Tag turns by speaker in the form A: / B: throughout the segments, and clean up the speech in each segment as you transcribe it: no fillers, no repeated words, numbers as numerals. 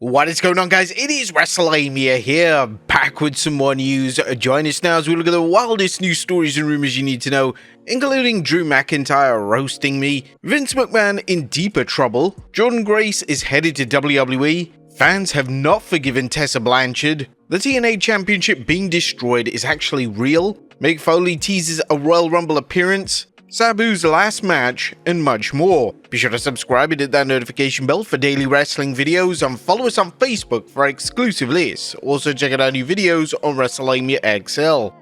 A: What is going on, guys? It is Wrestlelamia here, back with some more news. Join us now as we look at the wildest news stories and rumors you need to know, including Drew McIntyre roasting me, Vince McMahon in deeper trouble, Jordynne Grace is headed to WWE, fans have not forgiven Tessa Blanchard, the TNA Championship being destroyed is actually real, Mick Foley teases a Royal Rumble appearance, Sabu's last match, and much more. Be sure to subscribe and hit that notification bell for daily wrestling videos, and follow us on Facebook for exclusive lists. Also check out our new videos on Wrestlelamia XL.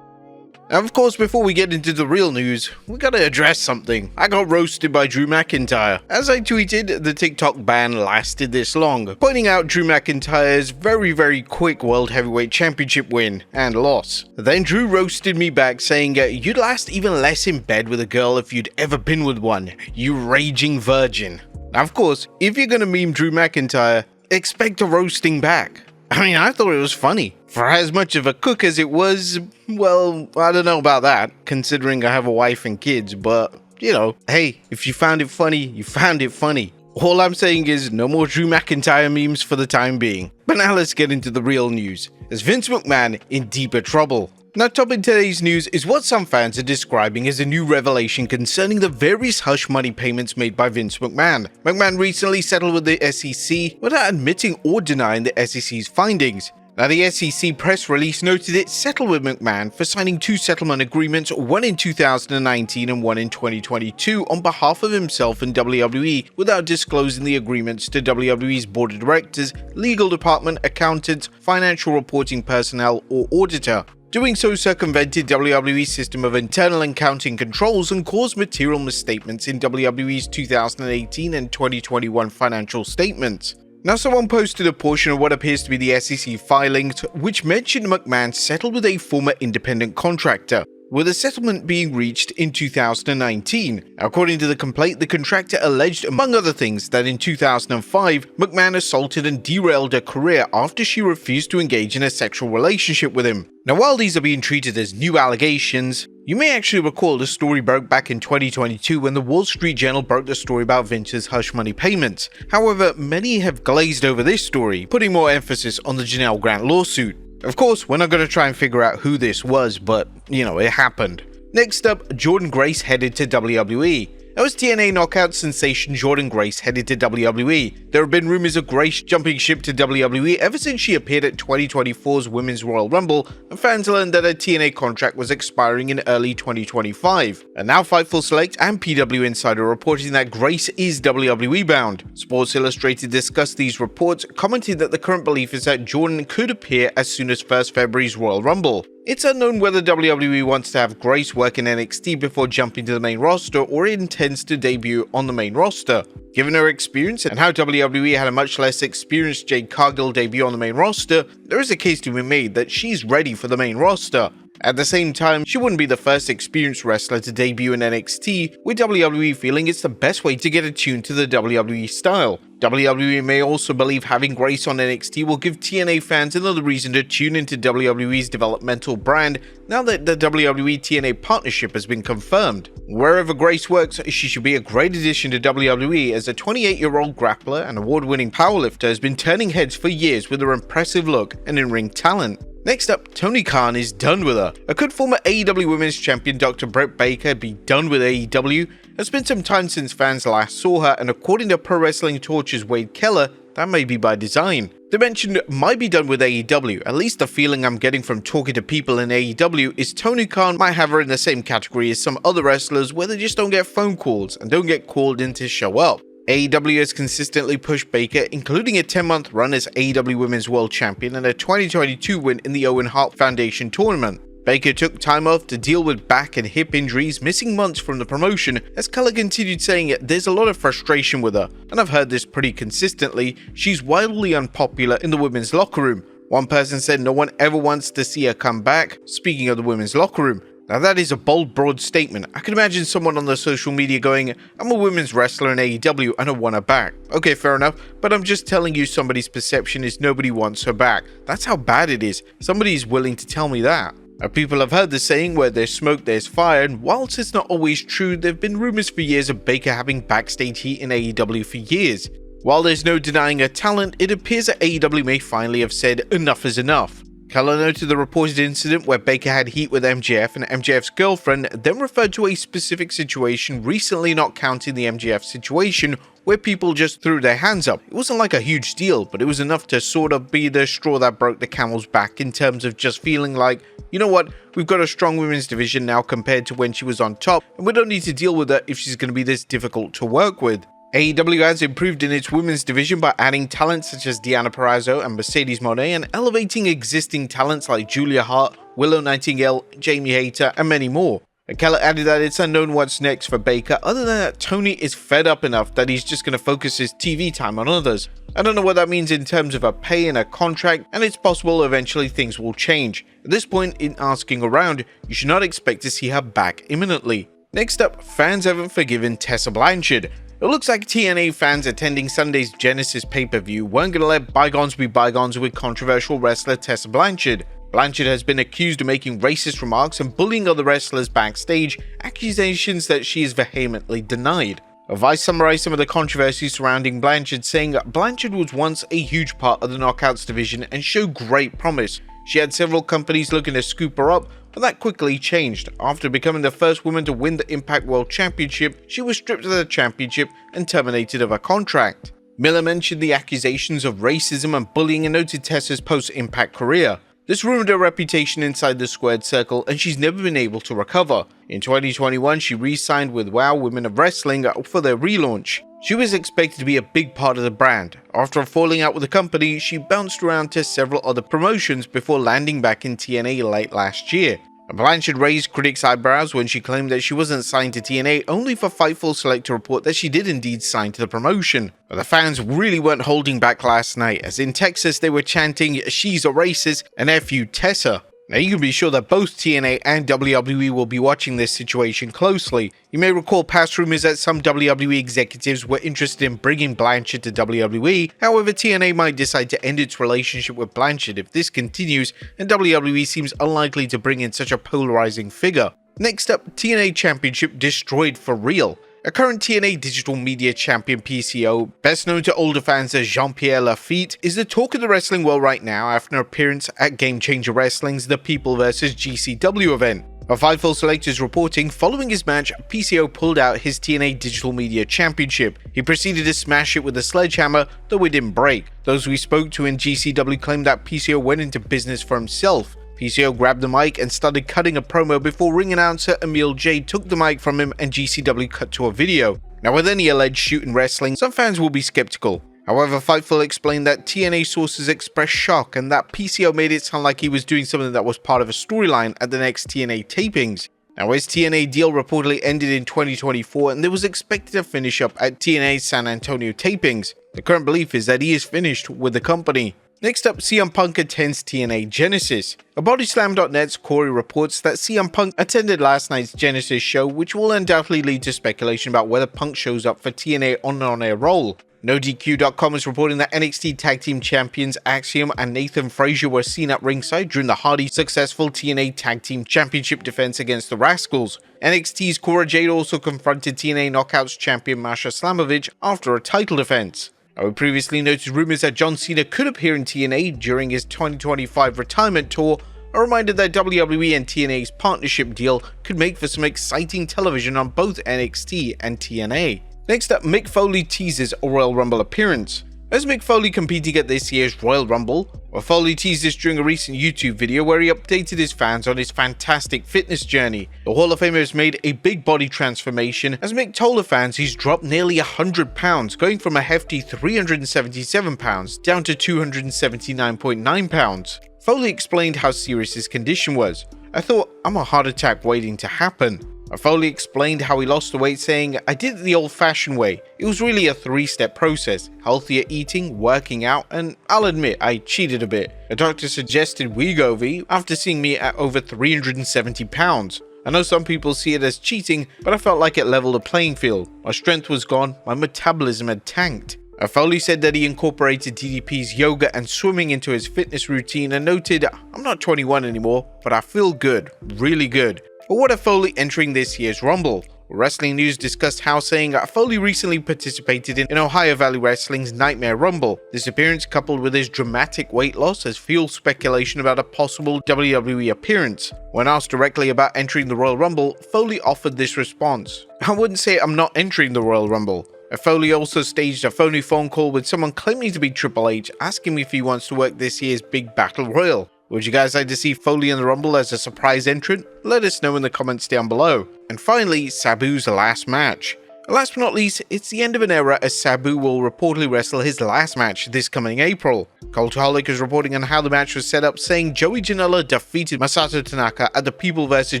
A: Now, of course, before we get into the real news, we gotta address something. I got roasted by Drew McIntyre. As I tweeted, the TikTok ban lasted this long, pointing out Drew McIntyre's very quick World Heavyweight Championship win and loss. Then Drew roasted me back, saying, "You'd last even less in bed with a girl if you'd ever been with one, you raging virgin." Now, of course, if you're gonna meme Drew McIntyre, expect a roasting back. I mean, I thought it was funny. For as much of a cook as it was, well, I don't know about that, considering I have a wife and kids, but, you know, hey, if you found it funny, you found it funny. All I'm saying is no more Drew McIntyre memes for the time being. But now let's get into the real news, as Vince McMahon in deeper trouble. Now, topping today's news is what some fans are describing as a new revelation concerning the various hush money payments made by Vince McMahon. McMahon recently settled with the SEC without admitting or denying the SEC's findings. Now, the SEC press release noted it settled with McMahon for signing two settlement agreements, one in 2019 and one in 2022, on behalf of himself and WWE, without disclosing the agreements to WWE's board of directors, legal department, accountants, financial reporting personnel, or auditor. Doing so circumvented WWE's system of internal accounting controls and caused material misstatements in WWE's 2018 and 2021 financial statements. Now, someone posted a portion of what appears to be the SEC filings, which mentioned McMahon settled with a former independent contractor, with a settlement being reached in 2019. According to the complaint, the contractor alleged, among other things, that in 2005, McMahon assaulted and derailed her career after she refused to engage in a sexual relationship with him. Now, while these are being treated as new allegations, you may actually recall the story broke back in 2022 when the Wall Street Journal broke the story about Vince's hush money payments. However, many have glazed over this story, putting more emphasis on the Janelle Grant lawsuit. Of course, we're not going to try and figure out who this was, but, you know, it happened. Next up, Jordynne Grace headed to WWE. Now, as TNA knockout sensation Jordynne Grace headed to WWE, there have been rumors of Grace jumping ship to WWE ever since she appeared at 2024's Women's Royal Rumble, and fans learned that her TNA contract was expiring in early 2025. And now Fightful Select and PW Insider are reporting that Grace is WWE bound. Sports Illustrated discussed these reports, commenting that the current belief is that Jordynne could appear as soon as 1st February's Royal Rumble. It's unknown whether WWE wants to have Grace work in NXT before jumping to the main roster, or intends to debut on the main roster. Given her experience and how WWE had a much less experienced Jade Cargill debut on the main roster, there is a case to be made that she's ready for the main roster. At the same time, she wouldn't be the first experienced wrestler to debut in NXT, with WWE feeling it's the best way to get attuned to the WWE style. WWE may also believe having Grace on NXT will give TNA fans another reason to tune into WWE's developmental brand now that the WWE TNA partnership has been confirmed. Wherever Grace works, she should be a great addition to WWE, as a 28-year-old grappler and award-winning powerlifter has been turning heads for years with her impressive look and in-ring talent. Next up, Tony Khan is done with her. Could former AEW Women's Champion Dr. Britt Baker be done with AEW? It's been some time since fans last saw her, and according to Pro Wrestling Torch's Wade Keller, that may be by design. They mentioned might be done with AEW. At least the feeling I'm getting from talking to people in AEW is Tony Khan might have her in the same category as some other wrestlers, where they just don't get phone calls and don't get called in to show up. AEW has consistently pushed Baker, including a 10-month run as AEW Women's World Champion and a 2022 win in the Owen Hart Foundation tournament. Baker took time off to deal with back and hip injuries, missing months from the promotion, as Keller continued saying there's a lot of frustration with her, and I've heard this pretty consistently, she's wildly unpopular in the women's locker room. One person said no one ever wants to see her come back, speaking of the women's locker room. Now that is a bold, broad statement. I can imagine someone on the social media going, I'm a women's wrestler in AEW and I want her back. Okay, fair enough, but I'm just telling you somebody's perception is nobody wants her back. That's how bad it is. Somebody is willing to tell me that. Now, people have heard the saying where there's smoke there's fire, and whilst it's not always true, there have been rumors for years of Baker having backstage heat in AEW for years. While there's no denying her talent, it appears that AEW may finally have said enough is enough. Keller noted the reported incident where Baker had heat with MJF and MJF's girlfriend, then referred to a specific situation recently not counting the MJF situation where people just threw their hands up. It wasn't like a huge deal, but it was enough to sort of be the straw that broke the camel's back in terms of just feeling like, you know what, we've got a strong women's division now compared to when she was on top, and we don't need to deal with her if she's going to be this difficult to work with. AEW has improved in its women's division by adding talent such as Deonna Purrazzo and Mercedes Moné and elevating existing talents like Julia Hart, Willow Nightingale, Jamie Hayter, and many more. And Keller added that it's unknown what's next for Baker, other than that Tony is fed up enough that he's just going to focus his TV time on others. I don't know what that means in terms of a pay and a contract, and it's possible eventually things will change. At this point in asking around, you should not expect to see her back imminently. Next up, fans haven't forgiven Tessa Blanchard. It looks like TNA fans attending Sunday's Genesis pay-per-view weren't going to let bygones be bygones with controversial wrestler Tessa Blanchard. Blanchard has been accused of making racist remarks and bullying other wrestlers backstage, accusations that she has vehemently denied. Vice summarized some of the controversy surrounding Blanchard, saying Blanchard was once a huge part of the Knockouts division and showed great promise. She had several companies looking to scoop her up, but that quickly changed. After becoming the first woman to win the Impact World Championship, she was stripped of the championship and terminated of her contract. Miller mentioned the accusations of racism and bullying and noted Tessa's post-Impact career. This ruined her reputation inside the squared circle, and she's never been able to recover. In 2021, she re-signed with WOW Women of Wrestling for their relaunch. She was expected to be a big part of the brand. After falling out with the company, she bounced around to several other promotions before landing back in TNA late last year. Blanchard raised critics' eyebrows when she claimed that she wasn't signed to TNA, only for Fightful Select to report that she did indeed sign to the promotion. But the fans really weren't holding back last night, as in Texas they were chanting, "She's a racist," and "F you, Tessa." Now you can be sure that both TNA and WWE will be watching this situation closely. You may recall past rumors that some WWE executives were interested in bringing Blanchard to WWE, however TNA might decide to end its relationship with Blanchard if this continues, and WWE seems unlikely to bring in such a polarizing figure. Next up, TNA Championship destroyed for real. A current TNA Digital Media Champion PCO, best known to older fans as Jean-Pierre Lafitte, is the talk of the wrestling world right now after an appearance at Game Changer Wrestling's The People vs GCW event. A Fightful Select is reporting following his match, PCO pulled out his TNA Digital Media Championship. He proceeded to smash it with a sledgehammer, though it didn't break. Those we spoke to in GCW claimed that PCO went into business for himself. PCO grabbed the mic and started cutting a promo before ring announcer Emil J took the mic from him and GCW cut to a video. Now with any alleged shoot in wrestling, some fans will be skeptical. However, Fightful explained that TNA sources expressed shock and that PCO made it sound like he was doing something that was part of a storyline at the next TNA tapings. Now his TNA deal reportedly ended in 2024 and there was expected to finish up at TNA's San Antonio tapings. The current belief is that he is finished with the company. Next up, CM Punk attends TNA Genesis. Bodyslam.net's Corey reports that CM Punk attended last night's Genesis show, which will undoubtedly lead to speculation about whether Punk shows up for TNA on an on-air role. NoDQ.com is reporting that NXT Tag Team Champions Axiom and Nathan Frazier were seen at ringside during the Hardy successful TNA Tag Team Championship defense against the Rascals. NXT's Cora Jade also confronted TNA Knockouts champion Masha Slamovich after a title defense. We previously noted rumors that John Cena could appear in TNA during his 2025 retirement tour, a reminder that WWE and TNA's partnership deal could make for some exciting television on both NXT and TNA. Next up, Mick Foley teases a Royal Rumble appearance. As Mick Foley competing at this year's Royal Rumble, Foley teased this during a recent YouTube video where he updated his fans on his fantastic fitness journey. The Hall of Famer has made a big body transformation as Mick told the fans he's dropped nearly 100 pounds, going from a hefty 377 pounds down to 279.9 pounds. Foley explained how serious his condition was. "I thought, I'm a heart attack waiting to happen." Foley explained how he lost the weight, saying, "I did it the old-fashioned way. It was really a three-step process: healthier eating, working out, and I'll admit I cheated a bit. A doctor suggested Wegovy after seeing me at over 370 pounds. I know some people see it as cheating, but I felt like it leveled the playing field. My strength was gone, my metabolism had tanked." Foley said that he incorporated DDP's yoga and swimming into his fitness routine and noted, "I'm not 21 anymore, but I feel good, really good." But what of Foley entering this year's Rumble? Wrestling News discussed how saying Foley recently participated in Ohio Valley Wrestling's Nightmare Rumble. This appearance, coupled with his dramatic weight loss, has fueled speculation about a possible WWE appearance. When asked directly about entering the Royal Rumble, Foley offered this response: "I wouldn't say I'm not entering the Royal Rumble." Foley also staged a phony phone call with someone claiming to be Triple H, asking him if he wants to work this year's big battle royal. Would you guys like to see Foley in the Rumble as a surprise entrant? Let us know in the comments down below. And finally, Sabu's last match. Last but not least, it's the end of an era as Sabu will reportedly wrestle his last match this coming April. Cultaholic is reporting on how the match was set up, saying Joey Janela defeated Masato Tanaka at the People vs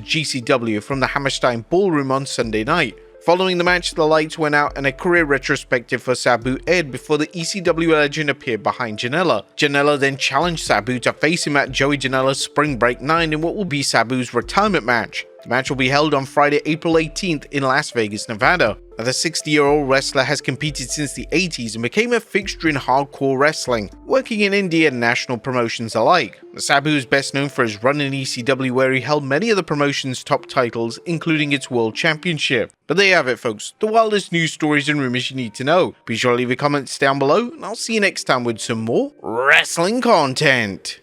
A: GCW from the Hammerstein Ballroom on Sunday night. Following the match, the lights went out and a career retrospective for Sabu aired before the ECW legend appeared behind Janela. Janela then challenged Sabu to face him at Joey Janela's Spring Break 9 in what will be Sabu's retirement match. The match will be held on Friday, April 18th in Las Vegas, Nevada. Now, the 60-year-old wrestler has competed since the 80s and became a fixture in hardcore wrestling, working in indie and national promotions alike. Sabu is best known for his run in ECW, where he held many of the promotion's top titles, including its World Championship. But there you have it, folks, the wildest news stories and rumors you need to know. Be sure to leave your comments down below, and I'll see you next time with some more wrestling content.